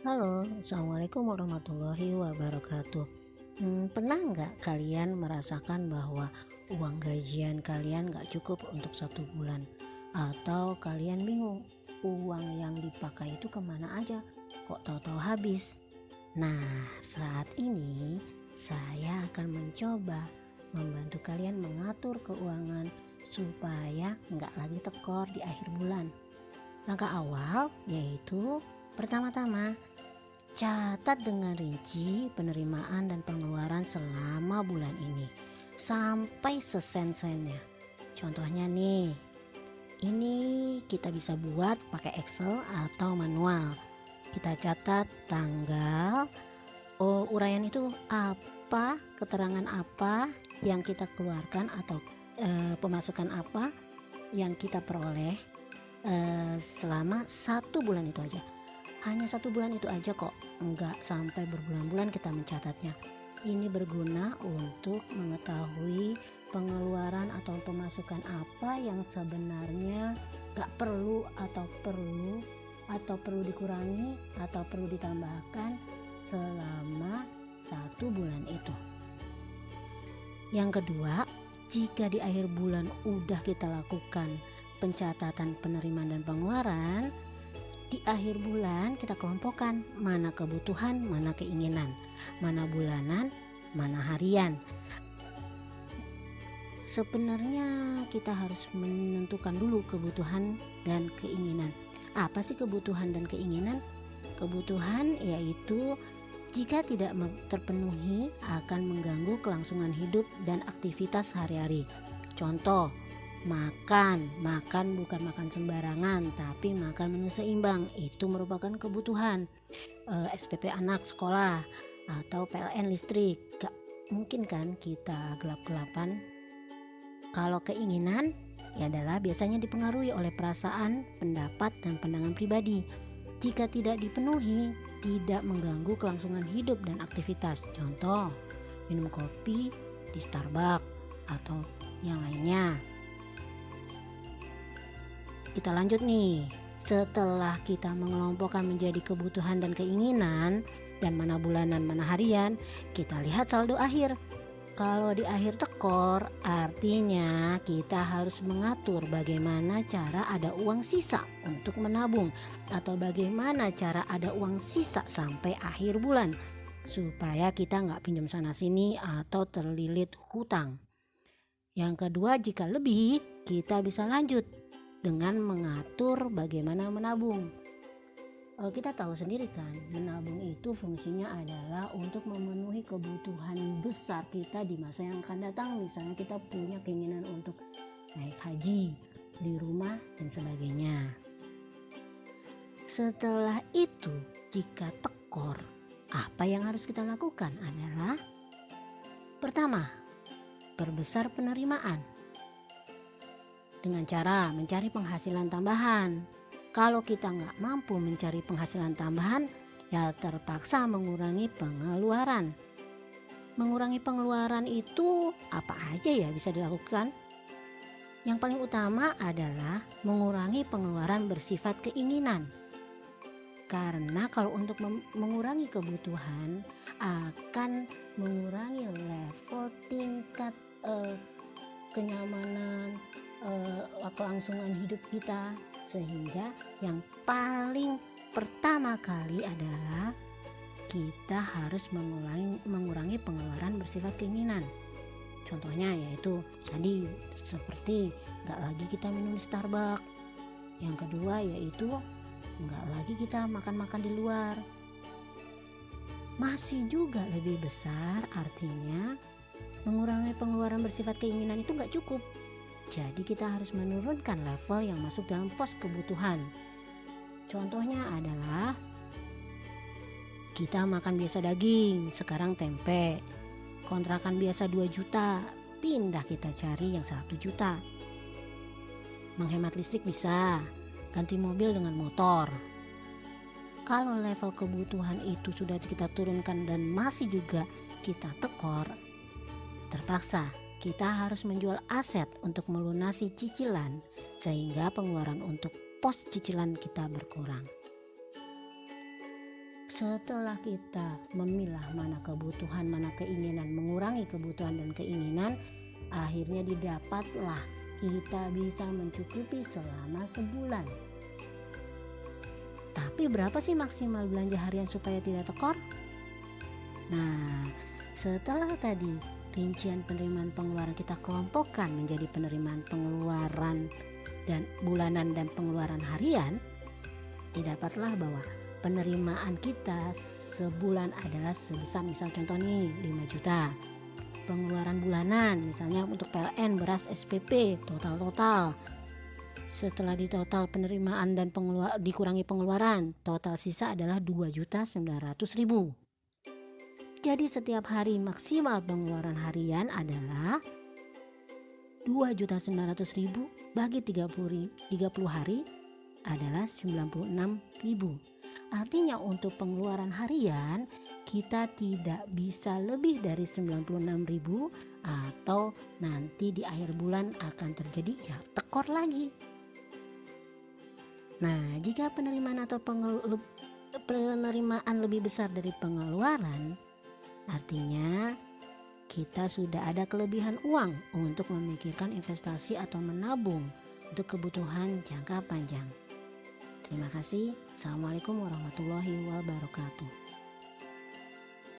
Halo, Assalamualaikum warahmatullahi wabarakatuh. Pernah nggak kalian merasakan bahwa uang gajian kalian nggak cukup untuk 1 bulan? Atau kalian bingung, uang yang dipakai itu kemana aja? Kok tahu-tahu habis? Nah, saat ini saya akan mencoba membantu kalian mengatur keuangan supaya nggak lagi tekor di akhir bulan. Langkah awal yaitu pertama-tama, catat dengan rinci penerimaan dan pengeluaran selama bulan ini sampai sesen-sennya. Contohnya nih, ini kita bisa buat pakai Excel atau manual. Kita catat tanggal, uraian itu apa, keterangan apa yang kita keluarkan atau pemasukan apa yang kita peroleh selama 1 bulan itu aja. Hanya 1 bulan itu aja kok, enggak sampai berbulan-bulan kita mencatatnya. Ini berguna untuk mengetahui pengeluaran atau pemasukan apa yang sebenarnya gak perlu atau perlu dikurangi atau perlu ditambahkan selama 1 bulan itu. Yang kedua, jika di akhir bulan udah kita lakukan pencatatan penerimaan dan pengeluaran, di akhir bulan kita kelompokkan mana kebutuhan, mana keinginan, mana bulanan, mana harian. Sebenarnya kita harus menentukan dulu kebutuhan dan keinginan. Apa sih kebutuhan dan keinginan? Kebutuhan yaitu jika tidak terpenuhi akan mengganggu kelangsungan hidup dan aktivitas sehari-hari. Contoh, makan bukan makan sembarangan, tapi makan menu seimbang, itu merupakan kebutuhan. SPP anak sekolah atau PLN listrik, gak mungkin kan kita gelap-gelapan. Kalau keinginan ya adalah biasanya dipengaruhi oleh perasaan, pendapat, dan pandangan pribadi. Jika tidak dipenuhi, tidak mengganggu kelangsungan hidup dan aktivitas. Contoh, minum kopi di Starbucks atau yang lainnya. Kita lanjut nih. Setelah kita mengelompokkan menjadi kebutuhan dan keinginan dan mana bulanan mana harian, kita lihat saldo akhir. Kalau di akhir tekor, artinya kita harus mengatur bagaimana cara ada uang sisa untuk menabung atau bagaimana cara ada uang sisa sampai akhir bulan supaya kita nggak pinjam sana sini atau terlilit hutang. Yang kedua, jika lebih, kita bisa lanjut dengan mengatur bagaimana menabung. Kita tahu sendiri kan, menabung itu fungsinya adalah untuk memenuhi kebutuhan besar kita di masa yang akan datang. Misalnya kita punya keinginan untuk naik haji, beli rumah, dan sebagainya. Setelah itu, jika tekor, apa yang harus kita lakukan adalah pertama, perbesar penerimaan dengan cara mencari penghasilan tambahan. Kalau kita nggak mampu mencari penghasilan tambahan, ya terpaksa mengurangi pengeluaran. Mengurangi pengeluaran itu apa aja ya bisa dilakukan? Yang paling utama adalah mengurangi pengeluaran bersifat keinginan. Karena kalau untuk mengurangi kebutuhan akan mengurangi level tingkat kenyamanan, kelangsungan hidup kita, sehingga yang paling pertama kali adalah kita harus mengurangi pengeluaran bersifat keinginan. Contohnya yaitu tadi seperti nggak lagi kita minum di Starbucks. Yang kedua yaitu nggak lagi kita makan-makan di luar. Masih juga lebih besar, artinya mengurangi pengeluaran bersifat keinginan itu nggak cukup. Jadi kita harus menurunkan level yang masuk dalam pos kebutuhan. Contohnya adalah kita makan biasa daging, sekarang tempe. Kontrakan biasa 2 juta, pindah kita cari yang 1 juta. Menghemat listrik bisa, ganti mobil dengan motor. Kalau level kebutuhan itu sudah kita turunkan dan masih juga kita tekor, terpaksa kita harus menjual aset untuk melunasi cicilan sehingga pengeluaran untuk pos cicilan kita berkurang. Setelah kita memilah mana kebutuhan, mana keinginan, mengurangi kebutuhan dan keinginan, akhirnya didapatlah kita bisa mencukupi selama sebulan. Tapi berapa sih maksimal belanja harian supaya tidak tekor? Nah, setelah tadi rincian penerimaan pengeluaran kita kelompokkan menjadi penerimaan pengeluaran dan bulanan dan pengeluaran harian, didapatlah bahwa penerimaan kita sebulan adalah sebesar, misal contoh nih 5 juta. Pengeluaran bulanan misalnya untuk PLN, beras, SPP, total. Setelah ditotal penerimaan dan dikurangi pengeluaran, total sisa adalah 2.900.000. Jadi setiap hari maksimal pengeluaran harian adalah 2.900.000 bagi 30 hari adalah 96.000. Artinya untuk pengeluaran harian kita tidak bisa lebih dari 96.000 atau nanti di akhir bulan akan terjadi tekor lagi. Nah, jika penerimaan atau penerimaan lebih besar dari pengeluaran, artinya kita sudah ada kelebihan uang untuk memikirkan investasi atau menabung untuk kebutuhan jangka panjang. Terima kasih. Assalamualaikum warahmatullahi wabarakatuh.